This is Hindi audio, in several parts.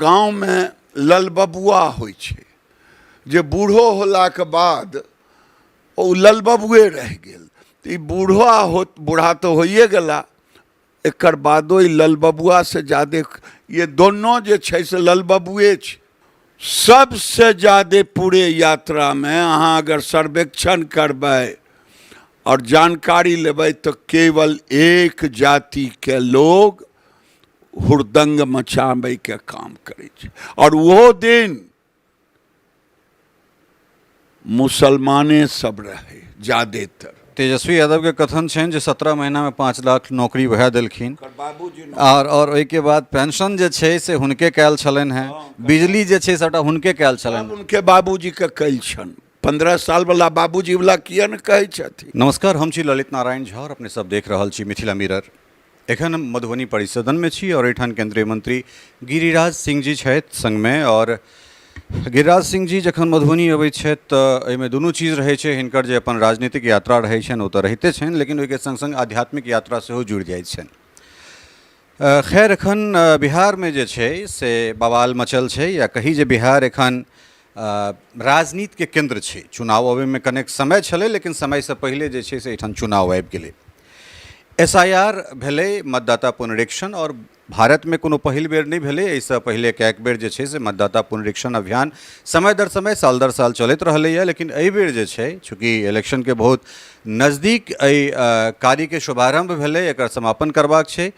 गाँव में ललबबुआ होइ छै जे बूढ़ो होलाके बाद ओ ललबबुए रह गेल। तो ई बूढ़ा तो होइए गेला, एकर बादो ई ललबबुआ से ज़्यादा ये दोनों जे छै से ललबबुए छै। सबसे ज़्यादा पूरे यात्रा में अहाँ अगर सर्वेक्षण करबै और जानकारी लेबै तो केवल एक जाति के लोग हुड़दंग मचाबै के काम करे छै, और वो दिन मुसलमाने सब रहे ज्यादातर। तेजस्वी यादव के कथन छनि जे 17 महीना में 5 लाख नौकरी वह देलखिन और ओहिके बाद पेंशन जे छै से हुनके कैल छलनि हैं, बिजली जे छै सबटा हुनके कैल छलनि। उनके बाबूजी के कैल छन, 15 साल वाला बाबूजी वाला किया न कहै छथिन। नमस्कार, हम छी ललित नारायण झा और अपने सब देख रहल छी मिथिला मिरर। एखन हम मधुबनी परिसदन में छी और एठान केंद्रीय मंत्री गिरिराज सिंह जी छथि संग में। और गिरिराज सिंह जी जखन मधुबनी अबै छथि तऽ एहिमे दुनू चीज रहै छै, हिनकर जे अपन राजनीतिक यात्रा रहै छनि ओ तऽ रहिते छनि, लेकिन ओहिके संग संग आध्यात्मिक यात्रा सेहो जुड़ि जाइत छनि। खैर एखन बिहार में जे छै से बवाल मचल छै, या कही जे बिहार एखन राजनीति के केंद्र छै। चुनाव अबै में कनेक समय छलै, लेकिन समय से पहिले जे छै से एठान चुनाव आबि गेलै। SIR भेलै, मतदाता पुनरीक्षण, और भारत में कोनो पहिल बेर नहीं भेलै, एहिसँ पहिले कएक बेर जे छै से मतदाता पुनरीक्षण अभियान समय दर समय साल दर साल चलैत रहलैए। लेकिन एहि बेर जे छै चूँकि इलेक्शन के बहुत नज़दीक एहि कार्य के शुभारंभ भेलै, एकर समापन करबाक छै,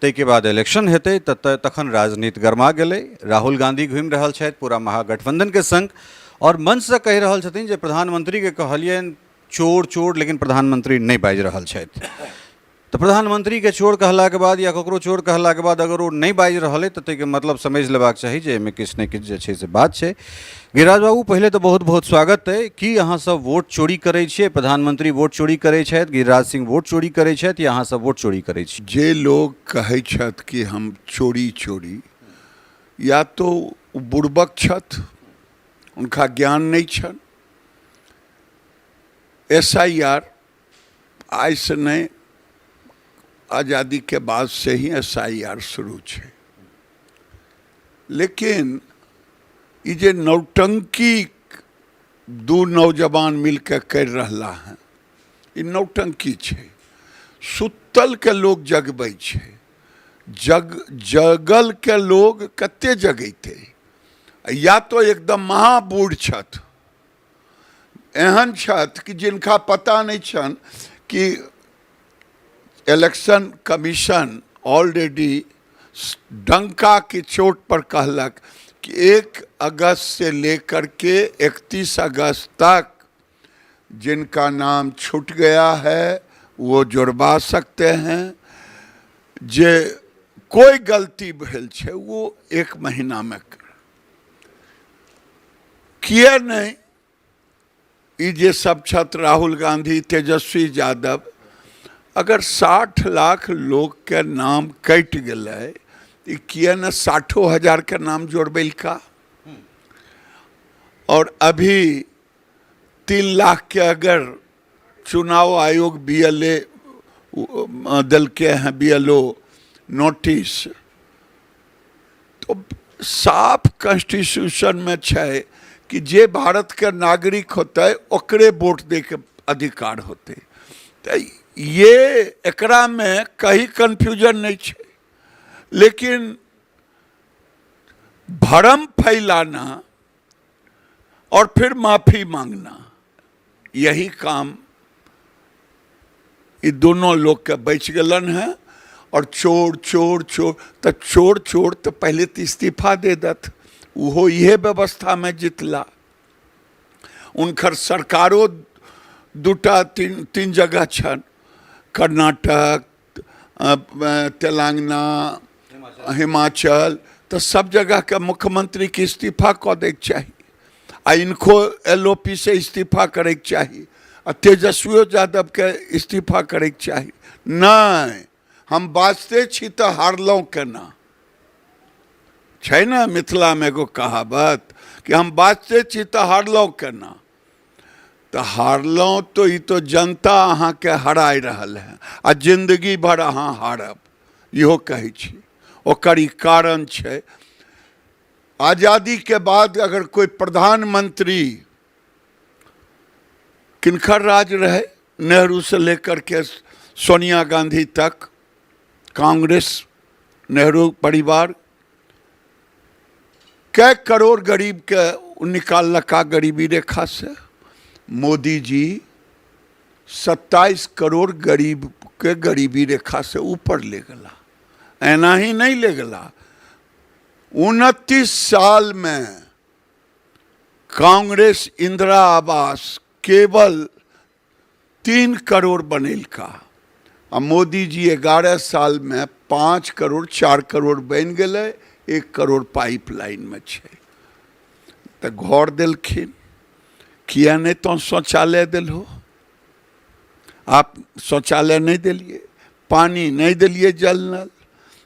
ताहिके बाद इलेक्शन हेतै तखन राजनीति गरमा गेलै। राहुल गांधी घुमि रहल छथि पूरा महागठबंधन के संग, और मंच से कहि रहल छथिन जे प्रधानमंत्री के कहलियनि चोर चोर, लेकिन प्रधानमंत्री नहीं बाजि रहल छथि। तो प्रधानमंत्री के चोर कहला के बाद या ककरो चोर कहला के बाद अगर वो नहीं बाजि रहल है तो ताहिके मतलब समझ लेबाक चाही जे एहिमे किछु ने किछु जे छै से बात छै। गिरिराज बाबू, पहले तो बहुत बहुत स्वागत है कि अहाँ सब वोट चोरी करै छियै, प्रधानमंत्री वोट चोरी करै छथि, गिरिराज सिंह वोट चोरी करै छथि, या अहाँ सब वोट चोरी करै छी? जे लोग कहै छथि कि हम चोरी या तो बुड़बक छथि, उनका ज्ञान नहीं छन। SIR आज से नहीं, आज़ादी के बाद से ही SIR शुरू है। लेकिन ये जे नौटंकी दू नौजवान मिलकर कर रहा है, ये नौटंकी है। सुतल के लोग जगबै छै, जगल के लोग कते जगैते, या तो एकदम महाबूढ़ छथि, एहन छथि कि जिनका पता नहीं छन कि इलेक्शन कमीशन ऑलरेडी डंका की चोट पर कहलक कि 1 अगस्त से लेकर के 31 अगस्त तक जिनका नाम छूट गया है वो जुड़वा सकते हैं। जे कोई गलती भेल छे वो 1 महीना में किए नहीं। ये जे सब छत्र राहुल गांधी, तेजस्वी यादव, अगर 60 लाख लोग के नाम कट गए तो किया न 60,000 के नाम जोड़बेल का। और अभी 3 लाख के अगर चुनाव आयोग BLA दल के हैं, BLO नोटिस, तो साफ कॉन्स्टिट्यूशन में है कि जे भारत के नागरिक होते ओकरे वोट दे के अधिकार होते। तो ये एकरा में कहीं कन्फ्यूजन नहीं है, लेकिन भरम फैलाना और फिर माफी मांगना, यही काम ये दोनों लोग के बच गलन है। और चोर चोर चोर तो चोर तो पहले तो इस्तीफा दे दत, वो ये व्यवस्था में जितला। उनकर सरकारों दूटा तीन जगह छन, कर्नाटक, तेलंगाना, हिमाचल, तो सब जगह के मुख्यमंत्री के इस्तीफा कऽ दै के चाहिए, आ इनको LOP से इस्तीफा करे के चाहिए, आ तेजस्वी यादव के इस्तीफा करे के चाहिए। नहीं, हम बाजते छी तो हारलों केना छै ना, मिथिला में एगो कहावत कि हम बाजते छी तो हारलों केना। तो हारलों तो ये तो जनता अहाँ के हराय रहल है, आ जिंदगी भर अहाँ हारब, इहो कहै छी। ओकर ई कारण छै आज़ादी के बाद अगर कोई प्रधानमंत्री किनखर राज रहे, नेहरू से लेकर के सोनिया गांधी तक, कांग्रेस, नेहरू परिवार, कै करोड़ गरीब के निकाललका गरीबी रेखा से। मोदी जी 27 करोड़ गरीब के गरीबी रेखा से ऊपर ले गला। ऐना ही नहीं ले गला, 29 साल में कांग्रेस इंदिरा आवास केवल 3 करोड़ बनेलका, आ मोदी जी 11 साल में 5 करोड़ 4 करोड़ बन गए, 1 करोड़ पाइपलाइन में छे। तो घर दिलखिन, किया नहीं तो शौचालय दिलो? आप शौचालय नहीं दिलिए, पानी नहीं दिलिए, जल नल,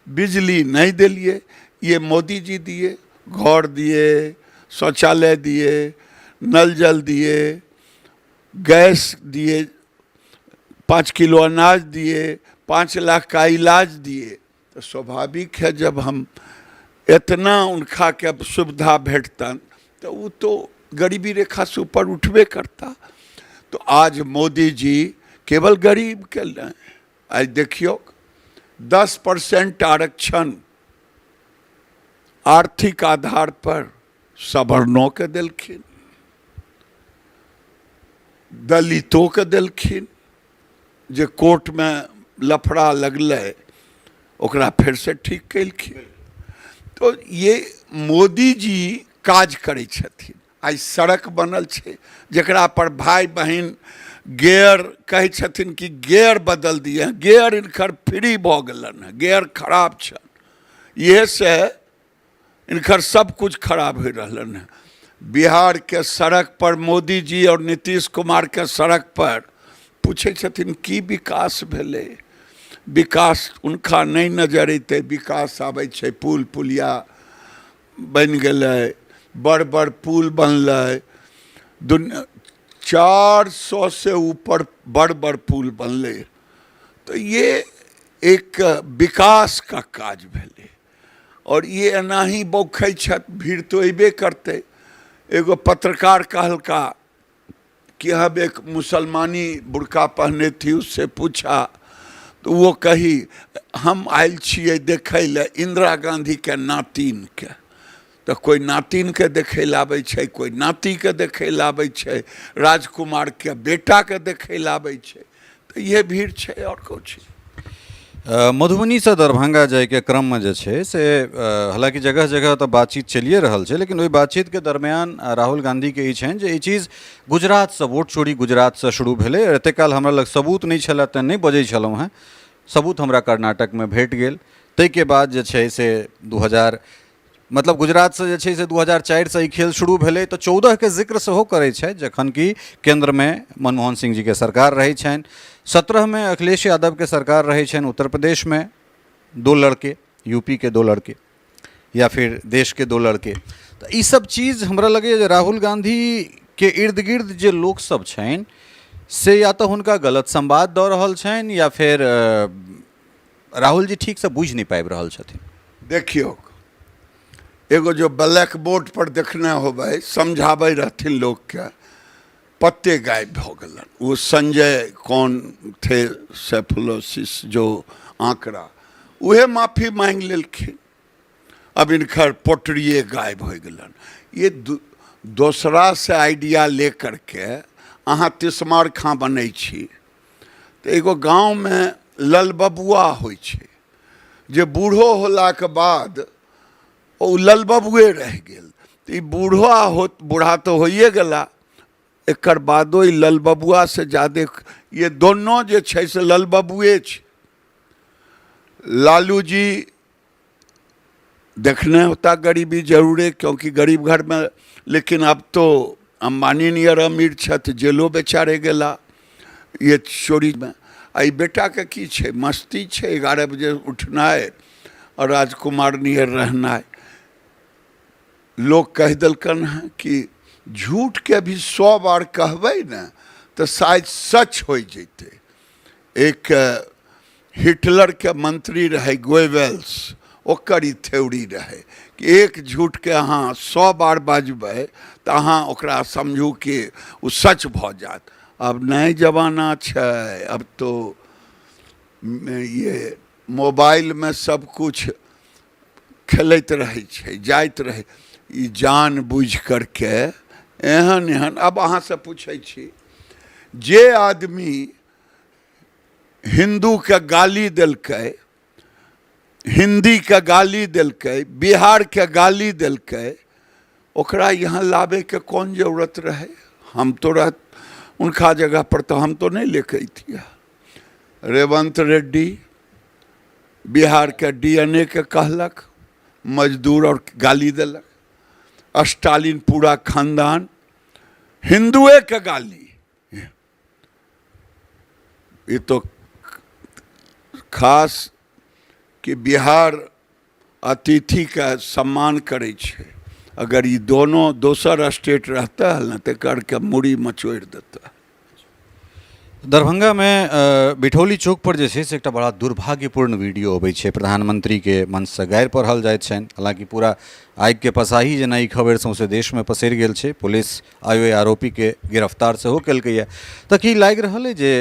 बिजली नहीं दिलिए, ये मोदी जी दिए। घर दिए, शौचालय दिए, नल जल दिए, गैस दिए, 5 किलो अनाज दिए, 5 लाख का इलाज दिए। तो स्वाभाविक है जब हम इतना उनका के सुविधा भेटतन तो वो तो गरीबी रेखा से ऊपर उठबे करता। तो आज मोदी जी केवल गरीब के लिए, आज देखियो 10% आरक्षण आर्थिक आधार पर सवर्णों के दिलखिन, दलितों के दिलखिन, जे कोर्ट में लफड़ा लगले ओकरा फिर से ठीक कैलखिन। तो ये मोदी जी काज करै छथिन। आज सड़क बनल छे जकरा पर भाई बहन गियर कहै छथिन कि गियर बदल दिए, गियर इनकर फ्री भऽ गेलन है, गियर खराब छन, ये से इनकर सब कुछ खराब हो रहलन है। बिहार के सड़क पर मोदी जी और नीतीश कुमार के सड़क पर पूछे छथिन की विकास भेले, विकास उनका नहीं नजर अते। विकास आबै छे, पुल पुलिया बन गए, बड़ बड़ पुल बनल, दुनिया 400 से ऊपर बड़ बड़ पुल बनले। तो ये एक विकास का काज भेले। और ये एना ही बौखै छत, भीड़ तो अबे करते। एगो पत्रकार कहलका कि हम एक मुसलमानी बुर्का पहने थी, उससे पूछा तो वो कही हम आयल छिए देखे ले इंदिरा गांधी के नातिन के। तो कोई नातिन के देखे लाबै छै, कोई नाती के देखे लाबै छै, राजकुमार के बेटा के देखे लाबै छै। तो ये भीड़ छै और कुछ। मधुबनी से दरभंगा जाए के क्रम में जे छै से हालांकि जगह जगह तो बातचीत चलिए रहल छै, लेकिन वही बातचीत के दरमियान राहुल गांधी के ई छनि जे ई चीज गुजरात से, वोट चोरी गुजरात से शुरू भेलै। एते काल हमरा लग सबूत नहीं छलै तेँ नहीं बजै छलहुँ हैं, सबूत हमरा कर्नाटक में भेट गेल। ताहिके बाद जे छै से 2000 मतलब गुजरात से जे छै से 2004 से ई खेल शुरू भेलै। तो 14 के जिक्र सेहो करै छै जखन कि केंद्र में मनमोहन सिंह जी के सरकार रही छनि, 17 में अखिलेश यादव के सरकार रही छनि, उत्तर प्रदेश में 2 लड़के, यूपी के 2 लड़के या फिर देश के 2 लड़के। तो ई सब चीज़ हमरा लगे जे राहुल गांधी के इर्द गिर्द जे लोग सब छनि से या तो हुनका गलत संवाद दऽ रहल छनि या फिर राहुल जी ठीक से बुझ नहीं पाबि रहल छथिन। देखियो एगो जो ब्लैक बोर्ड पर देखने होबै, समझाबै रहथिन लोग के, पत्ते गायब हो गलन। वो संजय कौन थे, सेफलोसिस जो आंकड़ा, उहे माफी मांग लेलखिन। अब इनकर पोटरिए गायब हो गलन। ये दोसरा से आइडिया ले करके अहाँ तिस्मार खां बनै छी। तो एगो गाँव में लल बबुआ होइ छै जे बूढ़ो होला के बाद ओ लल बबुए रह गेल। तो ई बूढ़ा तो होइए गेला, एकर बादो ई लल बबुआ से ज्यादा ये दोनों जे छै से लल बबुए छै। लालू जी देखने होता गरीबी जरूरे, क्योंकि गरीब घर में, लेकिन अब तो अंबानी नियर अमीर छथि, जेलो बेचारे गेला ये चोरी में। आई बेटा के की छै, मस्ती छै, 11 बजे उठनाइ और राजकुमार नियर रहनाइ। लोग कह दिलकन हैं कि झूठ के भी 100 बार कहबै न तो शायद सच हो जैते। एक हिटलर के मंत्री रहे गोएबेल्स, ओकर ई थ्योरी रहे कि एक झूठ के अहाँ 100 बार बाजबै तऽ अहाँ ओकरा समझू कि ओ सच भऽ जायत। अब नए जमाना छै, अब तो ये मोबाइल में सब कुछ खेलैत रहै छै, जाइत रहै। ई जान बुझ करके एहन एहन, अब अहाँ से पूछै छी, जे आदमी हिंदू के गाली देलकै, हिंदी के गाली देलकै, बिहार के गाली देलकै, ओकरा यहाँ लावे के कौन जरूरत रहे? हम तो उनका जगह पर तो हम तो नहीं लेके थी। रेवंत रेड्डी बिहार के DNA के कहलक, मजदूर और गाली देलक। स्टालिन पूरा खानदान हिंदुए के गाली। ये तो खास कि बिहार अतिथि का सम्मान करे छे। अगर ये दोनों दोसर स्टेट रहता है ना तो करके मुड़ी मचोड़ देता। दरभंगा में बिठौली चौक पर जे छै से एकटा बड़ा दुर्भाग्यपूर्ण वीडियो अबै छै, प्रधानमंत्री के मंच से गारि पढ़ल जाइत छनि। हालांकि पूरा आगि के पसाही जेना ई खबर सौंसे देश में पसरि गेल छै। पुलिस आयो आरोपी के गिरफ्तार सेहो केलकैए। तऽ की लागि रहल अइ जे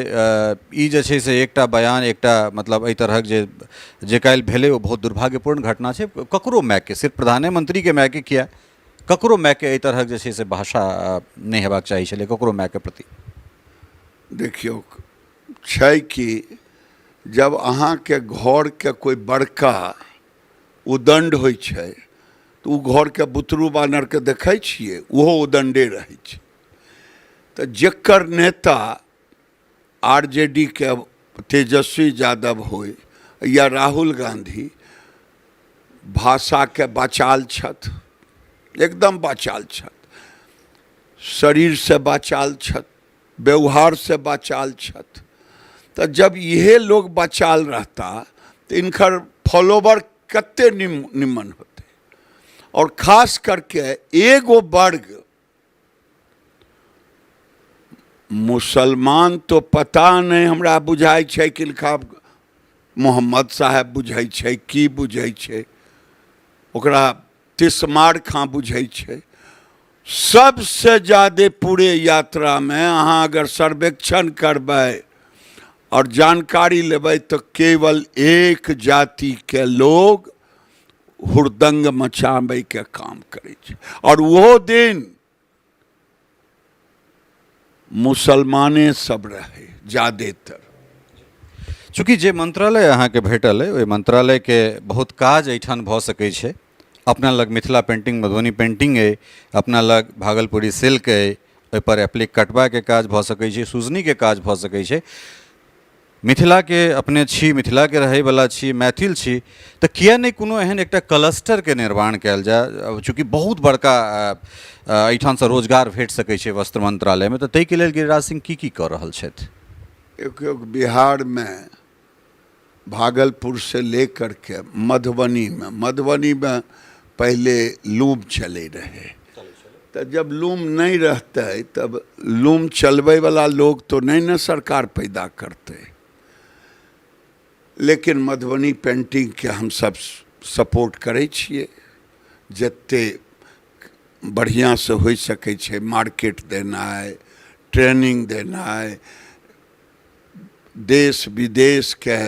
ई जे छै से एकटा बयान, एकटा मतलब एहि तरहक जे काल्हि भेलै ओ बहुत दुर्भाग्यपूर्ण घटना छै। ककरो मायके, सिर्फ प्रधानमंत्री के मायके किया, ककरो मायके एहि तरहक जे छै से भाषा नहि हेबाक चाही छलै ककरो मायके प्रति? देखियो छै कि जब अहाँ के घर के कोई बड़का उदंड होइ छै तो उ घर के बुतरू बानर के देखै छियै, ओहो उदंडे रहै छै। तो जेकर नेता RJD के तेजस्वी यादव होय या राहुल गांधी भाषा के बाचाल छथि, एकदम बाचाल छथि, शरीर से बाचाल छथि, व्यवहार से बाचाल छथि। तो जब यह लोग बाचाल रहता तो इनकर फॉलोवर कते निम्न होते। और खास करके एगो वर्ग मुसलमान तो पता नहीं हमरा बुझाई छै किनका मोहम्मद साहब बुझै छै की बुझै छै, ओकरा तिस्मार खां बुझै छै। सबसे ज्यादा पूरे यात्रा में अहाँ अगर सर्वेक्षण करबै और जानकारी लेबै तो केवल एक जाति के लोग हुड़दंग मचाबै के काम करे छै। और वो दिन मुसलमाने सब रहे ज्यादातर। चूँकि जे मंत्रालय अहाँके भेटल अइ ओहि मंत्रालय के बहुत काज एहिठाम भऽ सकै छै। अपना लग मिथिला पेंटिंग, मधुबनी पेंटिंग अइ, अपना लग भागलपुरी सिल्क अइ, ओहि पर एप्लिक कटबा के काज भऽ सकै छै, सुजनी के काज भऽ सकै छै। मिथिला के अपने छी, मिथिला के रहै वाला छी, मैथिल छी, तऽ किया नहि कोनो एहन एकटा क्लस्टर के निर्माण कयल जाय? चूँकि बहुत बड़का एहिठाम से रोजगार भेट सकै छै वस्त्र मंत्रालय में, तऽ ताहि के लेल गिरिराज सिंह की कऽ रहल छथि? एक बिहार में भागलपुर से लेकर के मधुबनी में पहले लूम चले रहे। तो जब लूम नहीं रहते तब लूम चलवे वाला लोग तो नहीं न सरकार पैदा करते। लेकिन मधुबनी पेंटिंग के हम सब सपोर्ट करे छिए, जत्ते बढ़िया से हो सके छे, मार्केट देनाइ, ट्रेनिंग देनाइ, देश विदेश के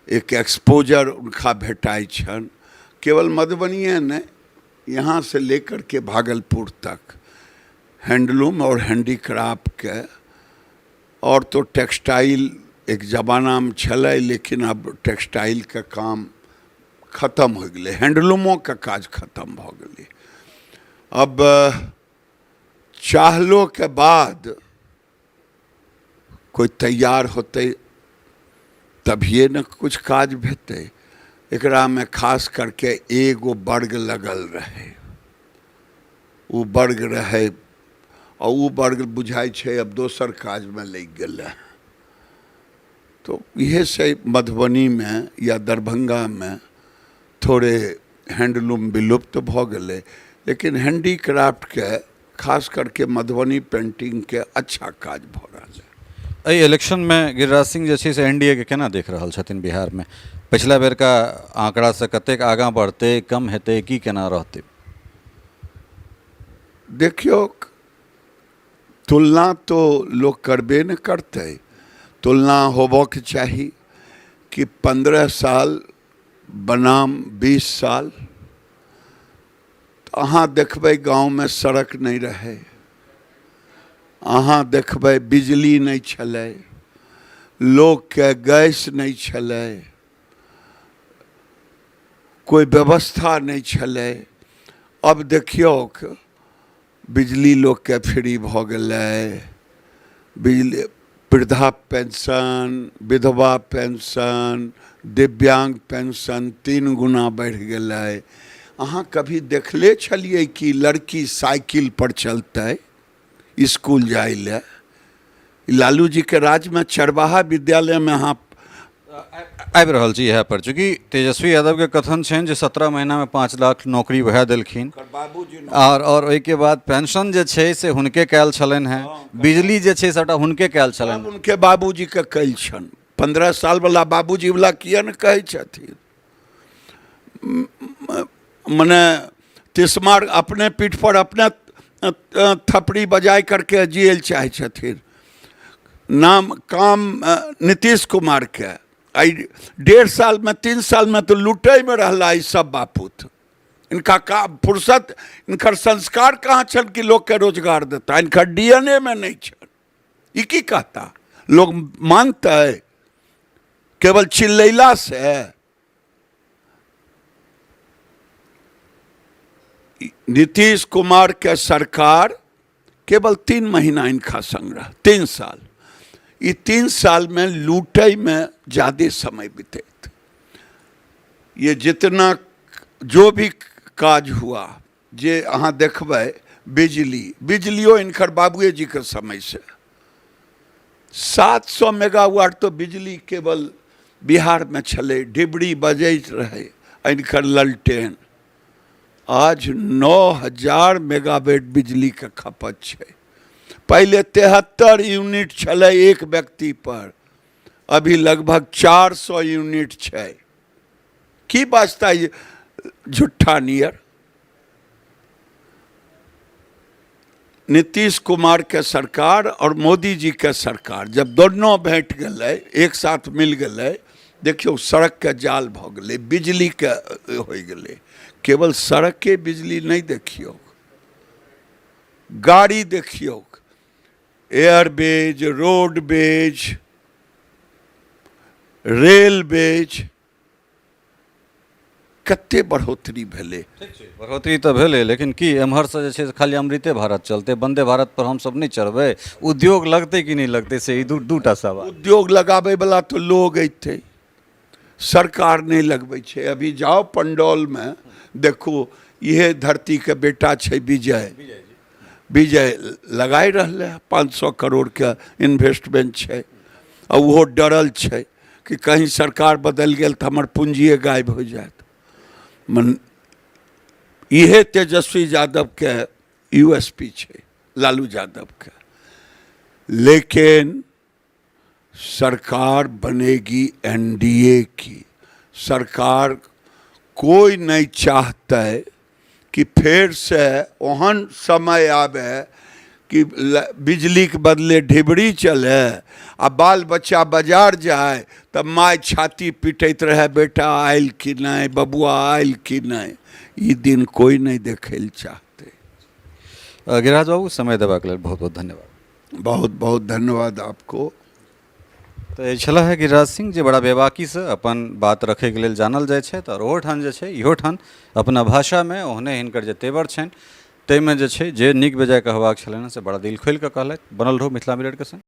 एक एक्सपोजर उनका भेटाई छन। केवल मधुबनिए नहीं, यहाँ से लेकर के भागलपुर तक हैंडलूम और हैंडीक्राफ्ट के, और तो टेक्सटाइल एक जमाना में छलै, लेकिन अब टेक्सटाइल का काम खत्म हो गए, हैंडलूमों का काज खत्म हो गए। अब चाहलो के बाद कोई तैयार होते तभिए न कुछ काज भेटे। एकरा में खास करके एगो वर्ग लगल रहे, वो वर्ग रहे और वो वर्ग बुझाई छे अब दोसर काज में लग गए। तो यह से मधुबनी में या दरभंगा में थोड़े हैंडलूम विलुप्त भ गए, लेकिन हैंडीक्राफ्ट के खास करके मधुबनी पेंटिंग के अच्छा काज भ रहा है। एहि इलेक्शन में गिरिराज सिंह जे छै से एनडीए के केना देख रहल छथिन बिहार में? पिछला बेर का आंकड़ा से कतेक आगाँ बढ़ते, कम हेतै, की केना रहतै? देखियो, तुलना तो लोग करबे न करते। तुलना होबक चाही कि 15 साल बनाम 20 साल। तो अहाँ देखबै गांव में सड़क नहीं रहे, अहाँ देखबै बिजली नहीं छलै, लोग के गैस नहीं छलै, कोई व्यवस्था नहीं छलै। अब देखियो बिजली लोग के फ्री भ गेलै, बिजली, वृद्धा पेंशन, विधवा पेंशन, दिव्यांग पेंशन 3 गुना बढ़ गेलै। अहाँ कभी देखले छलिए कि लड़की साइकिल पर चलते स्कूल जाए ले? लालू जी के राज में चरवाहा विद्यालय में अहाँ आबि रहल छी इएह पर, चूँकि तेजस्वी यादव के कथन छनि जे 17 महीना में 5 लाख नौकरी वएह देलखिन, और ओहिके बाद पेंशन जे छै से हुनके कयल छलनि हैं, बिजली जे छै सबटा हुनके कयल छलनि। उनके बाबूजी के कयल छनि। 15 साल वाला बाबूजी वाला किया न कहै छथिन? मने तिस्मार अपने पीठ पर अपने थपड़ी बजाय करके जियल चाहे छथिन। नाम काम नीतीश कुमार के 1.5 साल में 3 साल में तो लूटे में रहला ई सब बापूत। इनका का फुर्सत, इनकर संस्कार कहाँ छन कि लोग के रोजगार देता? इनकर डीएनए में नहीं छन। ई की कहता? लोग मानते केवल चिल्लैला से? नीतीश कुमार के सरकार केवल 3 महीना इनका संग्रह, 3 साल। ये 3 साल में लूटे में ज़्यादा समय बीते। ये जितना जो भी काज हुआ, जे अहाँ देखबै, बिजलियो इनकर बाबुए जी के समय से 700 मेगावाट तो बिजली केवल बिहार में छले, डिबरी बजैत रहे इनकर ललटेन। आज 9000 मेगावाट बिजली के खपत है। पहले 73 यूनिट छले एक व्यक्ति पर, अभी लगभग 400 यूनिट है। की वास्ता ये झूठा नियर? नीतीश कुमार के सरकार और मोदी जी के सरकार जब दोनों भेंट गए, एक साथ मिल गए, देखियो सड़क के जाल भ गए, बिजली के हो गए। केवल सड़क के बिजली नहीं देखियो, गाड़ी देखियो, एयरबेज, रोडवेज, रेलवेज, कते बढ़ोतरी भेले। बढ़ोतरी तो भेले, लेकिन की एम्हर से जे छै से खाली अमृते भारत चलते, वंदे भारत पर हम सब नहीं चढ़बे? उद्योग लगते कि नहीं लगते से दूटा सवाल। उद्योग लगाबे वाला तो लोग अइते, सरकार नहीं लगबै छै। अभी जाओ पंडौल में देखो, यह धरती के बेटा छै विजय लगाए रहले 500 करोड़ के इन्वेस्टमेंट है। और वो डरल छै कि कहीं सरकार बदल गेल तो हमार पूंजी गायब हो जाए। मन यह तेजस्वी यादव के यूएसपी है, लालू यादव के। लेकिन सरकार बनेगी एनडीए की सरकार। कोई नहीं चाहते कि फिर से ओहन समय आवे कि बिजली के बदले ढिबरी चले आ बाल बच्चा बाजार जाए तब माय छाती पीटैत रहे, बेटा आयल कि नहीं, बबुआ आयल कि नहीं। ये दिन कोई नहीं देखे ल चाहते। गिरिराज बाबू, समय देबाक लेल बहुत बहुत धन्यवाद। बहुत बहुत धन्यवाद आपको। तो ये छला है गिरिराज सिंह, जे बड़ा बेबाकी से अपन बात रखे के लेल जानल जाय छै। और ओहो ठान जे छै, इहो ठान अपना भाषा में ओहने हिनकर जे तेवर छनि ताहिमे जे छै, जे नीक बेजाय कहबाक छलनि से बड़ा दिल खोलि कऽ कहलथि। बनल रहू मिथिला मिरर के संग।